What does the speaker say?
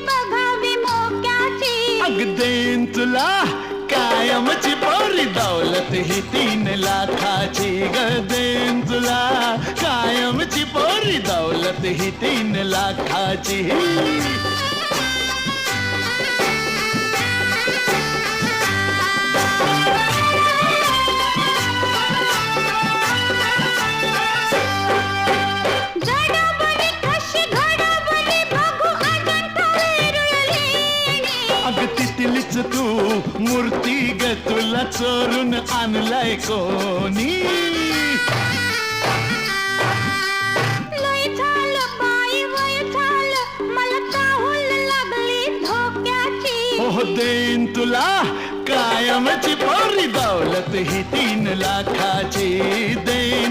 बघावी मोक्याची. अग देईन तुला कायमची पोरी दौलत ही 3 लाखाची. ग देईन तुला कायमची पोरी दौलत ही 3 लाखाची. जडबडी कशी घडबडी बघू अजंठा वेरुळलेणी. अग तिथलीच तू मूर्ती ग तुला चोरून आणलाय कोणी. लय झालं बाई वय झालं मला चाहूल लागली धोक्याची. हो देईन तुला कायमची पोरी दौलत ही 3 लाखाची. देईन